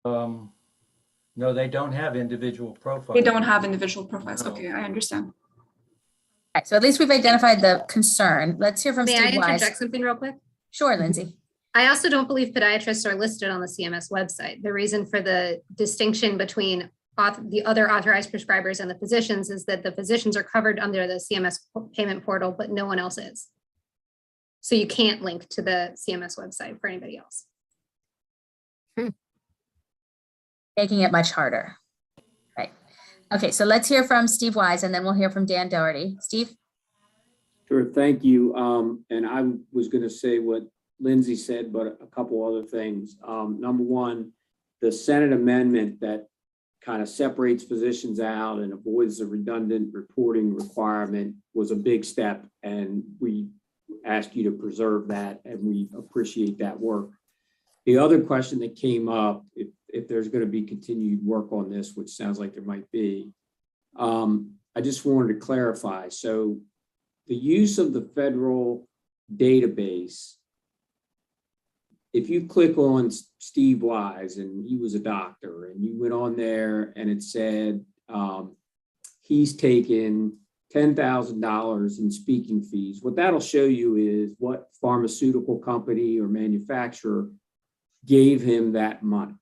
No, they don't have individual profiles. They don't have individual profiles. Okay, I understand. All right, so at least we've identified the concern. Let's hear from May Steve I Wise. interject something real quick? Sure, Lindsay. I also don't believe podiatrists are listed on the CMS website. The reason for the distinction between the other authorized prescribers and the physicians is that the physicians are covered under the CMS payment portal, but no one else is. So you can't link to the CMS website for anybody else. Making it much harder. Right. Okay, so let's hear from Steve Wise and then we'll hear from Dan Doherty. Steve? Sure, thank you. And I was going to say what Lindsay said, but a couple other things. Number one, the Senate amendment that kind of separates physicians out and avoids the redundant reporting requirement was a big step, and we ask you to preserve that, and we appreciate that work. The other question that came up, if there's going to be continued work on this, which sounds like there might be, I just wanted to clarify. So the use of the federal database, if you click on Steve Wise and he was a doctor and you went on there and it said he's taken $10,000 in speaking fees, what that'll show you is what pharmaceutical company or manufacturer gave him that money.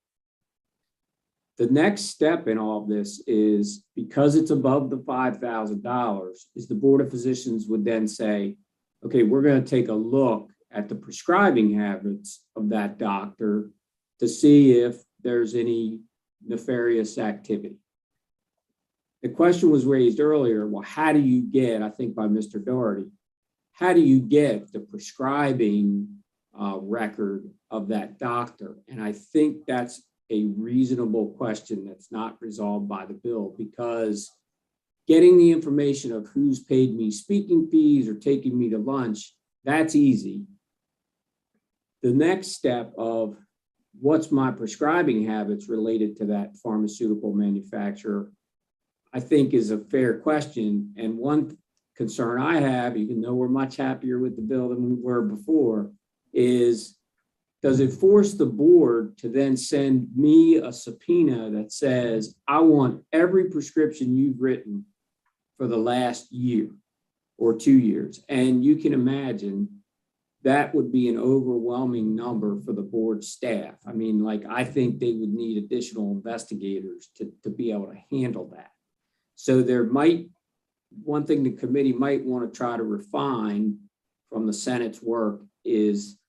The next step in all of this is, because it's above the $5,000, is the Board of Physicians would then say, okay, we're going to take a look at the prescribing habits of that doctor to see if there's any nefarious activity. The question was raised earlier, well, how do you get, I think by Mr. Doherty, how do you get the prescribing record of that doctor? And I think that's a reasonable question that's not resolved by the bill, because getting the information of who's paid me speaking fees or taking me to lunch, that's easy. The next step of what's my prescribing habits related to that pharmaceutical manufacturer, I think is a fair question. And one concern I have, even though we're much happier with the bill than we were before, is does it force the board to then send me a subpoena that says, I want every prescription you've written for the last year or 2 years? And you can imagine that would be an overwhelming number for the board staff. I mean, like, I think they would need additional investigators to be able to handle that. So there might, one thing the committee might want to try to refine from the Senate's work is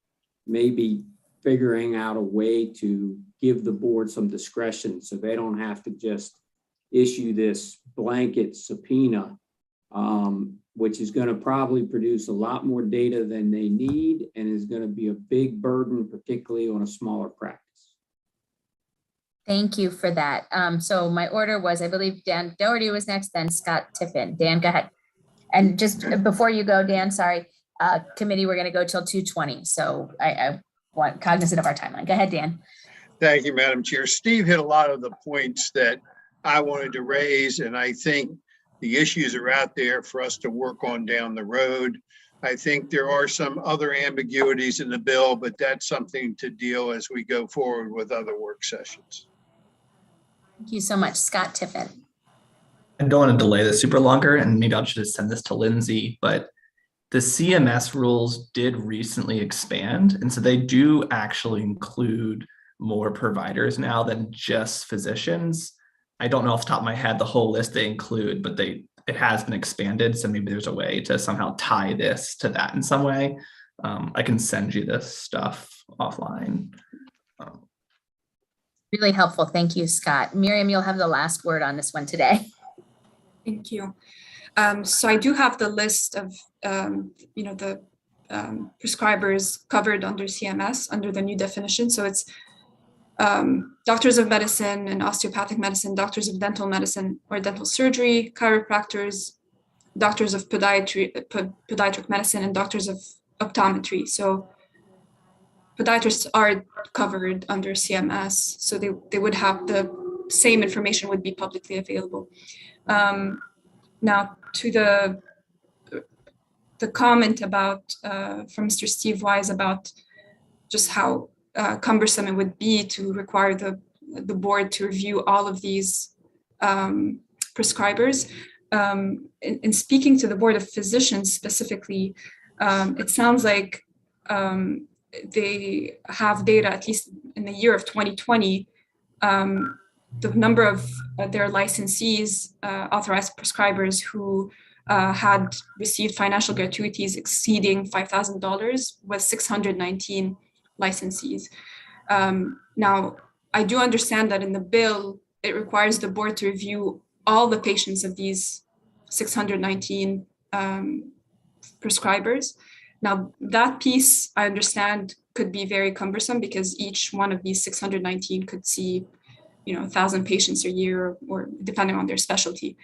maybe figuring out a way to give the board some discretion so they don't have to just issue this blanket subpoena, which is going to probably produce a lot more data than they need and is going to be a big burden, particularly on a smaller practice. Thank you for that. So my order was, I believe Dan Doherty was next, then Scott Tiffin. Dan, go ahead. And just before you go, Dan, sorry, committee, we're going to go till 2:20. So I want cognizant of our timeline. Go ahead, Dan. Thank you, Madam Chair. Steve hit a lot of the points that I wanted to raise, and I think the issues are out there for us to work on down the road. I think there are some other ambiguities in the bill, but that's something to deal as we go forward with other work sessions. Thank you so much. Scott Tiffin. I don't want to delay this super longer, and maybe I'll just send this to Lindsay, but the CMS rules did recently expand. And so they do actually include more providers now than just physicians. I don't know off the top of my head the whole list they include, but it has been expanded. So maybe there's a way to somehow tie this to that in some way. I can send you this stuff offline. Really helpful. Thank you, Scott. Miriam, you'll have the last word on this one today. Thank you. So I do have the list of, the prescribers covered under CMS under the new definition. So it's doctors of medicine and osteopathic medicine, doctors of dental medicine or dental surgery, chiropractors, doctors of podiatric medicine, and doctors of optometry. So podiatrists are covered under CMS, so they would have the same information would be publicly available. Now to the comment about from Mr. Steve Wise about just how cumbersome it would be to require the board to review all of these prescribers. In speaking to the Board of Physicians specifically, it sounds like they have data, at least in the year of 2020, the number of their licensees, authorized prescribers who had received financial gratuities exceeding $5,000 was 619 licensees. Now, I do understand that in the bill, it requires the board to review all the patients of these 619 prescribers. Now, that piece, I understand, could be very cumbersome because each one of these 619 could see 1,000 patients a year or depending on their specialty.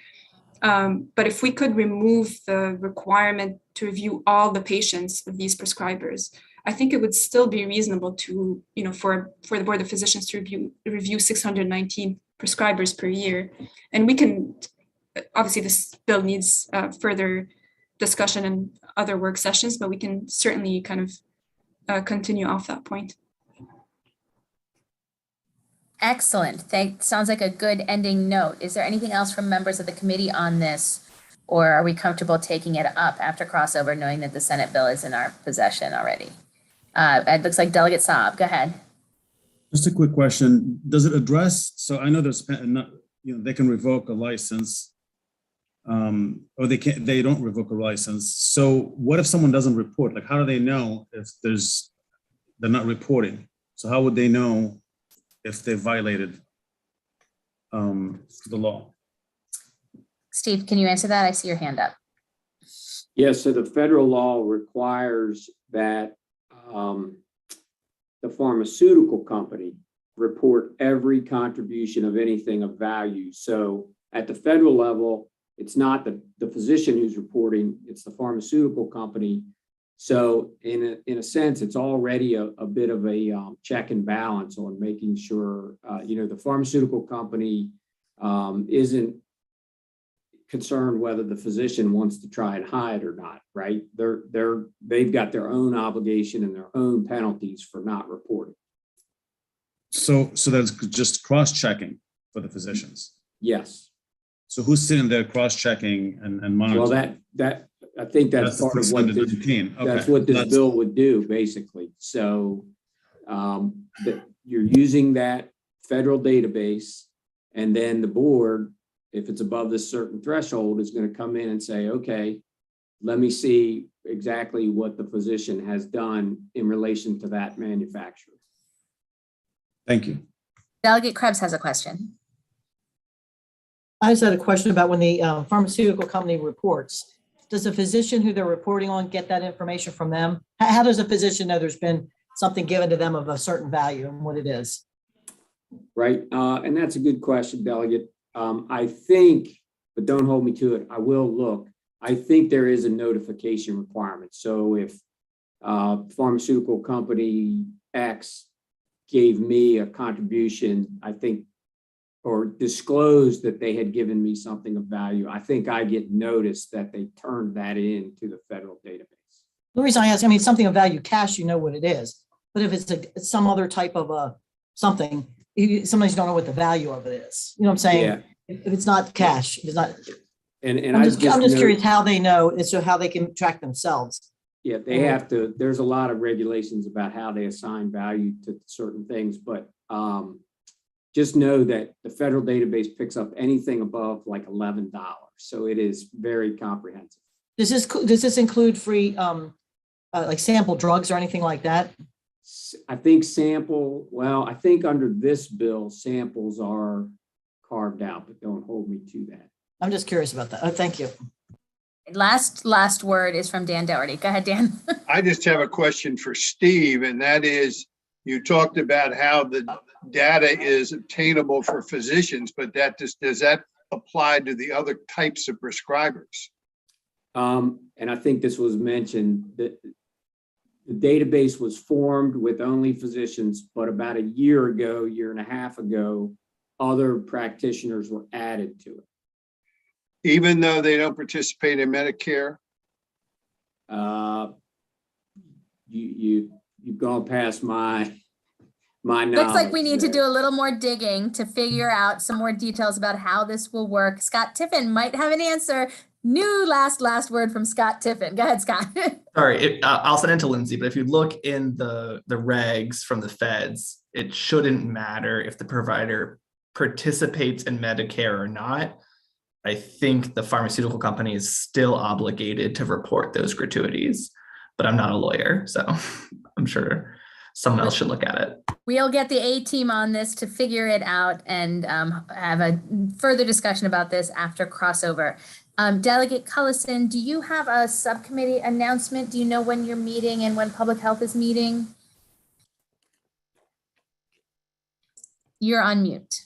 But if we could remove the requirement to review all the patients of these prescribers, I think it would still be reasonable to, for the Board of Physicians to review 619 prescribers per year. And we can, obviously this bill needs further discussion and other work sessions, but we can certainly kind of continue off that point. Excellent. Sounds like a good ending note. Is there anything else from members of the committee on this? Or are we comfortable taking it up after crossover, knowing that the Senate bill is in our possession already? It looks like Delegate Saab. Go ahead. Just a quick question. Does it address, so I know there's, they can revoke a license or they don't revoke a license. So what if someone doesn't report? Like, how do they know if they're not reporting? So how would they know if they violated the law? Steve, can you answer that? I see your hand up. Yes, so the federal law requires that the pharmaceutical company report every contribution of anything of value. So at the federal level, it's not the physician who's reporting, it's the pharmaceutical company. So in a sense, it's already a bit of a check and balance on making sure, the pharmaceutical company isn't concerned whether the physician wants to try and hide or not, right? They've got their own obligation and their own penalties for not reporting. So that's just cross-checking for the physicians? Yes. So who's sitting there cross-checking and monitoring? Well, that I think that's part of what this, that's what this bill would do, basically. So you're using that federal database, and then the board, if it's above this certain threshold, is going to come in and say, okay, let me see exactly what the physician has done in relation to that manufacturer. Thank you. Delegate Krebs has a question. I just had a question about when the pharmaceutical company reports. Does the physician who they're reporting on get that information from them? How does a physician know there's been something given to them of a certain value and what it is? Right, and that's a good question, Delegate. I think, but don't hold me to it, I will look. I think there is a notification requirement. So if pharmaceutical company X gave me a contribution, I think, or disclosed that they had given me something of value, I think I get notice that they turned that into the federal database. The reason I ask, something of value, cash, you know what it is. But if it's some other type of something, sometimes you don't know what the value of it is. You know what I'm saying? Yeah. If it's not cash, it's not. And I'm just curious how they know, and so how they can track themselves. Yeah, they have to. There's a lot of regulations about how they assign value to certain things, but just know that the federal database picks up anything above like $11. So it is very comprehensive. Does this include free like sample drugs or anything like that? I think I think under this bill, samples are carved out, but don't hold me to that. I'm just curious about that. Oh, thank you. Last word is from Dan Doherty. Go ahead, Dan. I just have a question for Steve, and that is, you talked about how the data is obtainable for physicians, but does that apply to the other types of prescribers? And I think this was mentioned that the database was formed with only physicians, but about a year and a half ago, other practitioners were added to it. Even though they don't participate in Medicare? You've gone past my knowledge. Looks like we need to do a little more digging to figure out some more details about how this will work. Scott Tiffin might have an answer. New last word from Scott Tiffin. Go ahead, Scott. Sorry, I'll send it to Lindsay, but if you look in the regs from the feds, it shouldn't matter if the provider participates in Medicare or not. I think the pharmaceutical company is still obligated to report those gratuities, but I'm not a lawyer, so I'm sure someone else should look at it. We'll get the A team on this to figure it out and have a further discussion about this after crossover. Delegate Cullison, do you have a subcommittee announcement? Do you know when you're meeting and when public health is meeting? You're on mute.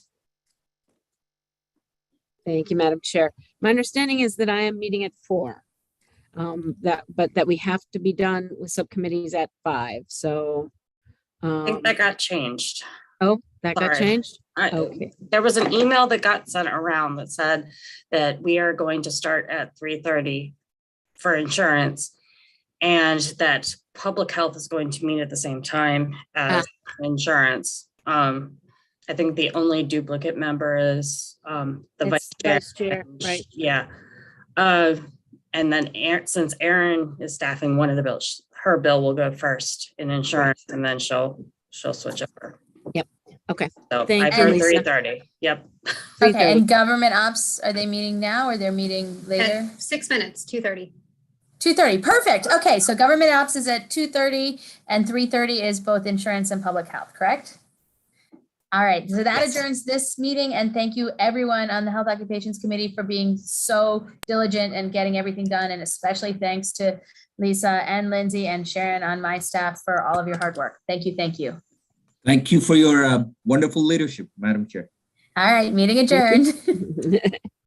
Thank you, Madam Chair. My understanding is that I am meeting at 4. But that we have to be done with subcommittees at 5. So I think that got changed. Oh, that got changed? Okay. There was an email that got sent around that said that we are going to start at 3:30 for insurance, and that public health is going to meet at the same time as insurance. I think the only duplicate member is the vice chair. Right? Yeah. And then since Erin is staffing one of the bills, her bill will go first in insurance, and then she'll switch over. Yep. Okay. So Thank I've you, heard Lisa. 3:30. Yep. Okay, and government ops, are they meeting now or they're meeting later? 6 minutes, 2:30. 2:30, perfect. Okay, so government ops is at 2:30 and 3:30 is both insurance and public health, correct? All right, so that adjourns this meeting, and thank you everyone on the Health Occupations Committee for being so diligent and getting everything done, and especially thanks to Lisa and Lindsay and Sharon on my staff for all of your hard work. Thank you, thank you. Thank you for your wonderful leadership, Madam Chair. All right, meeting adjourned.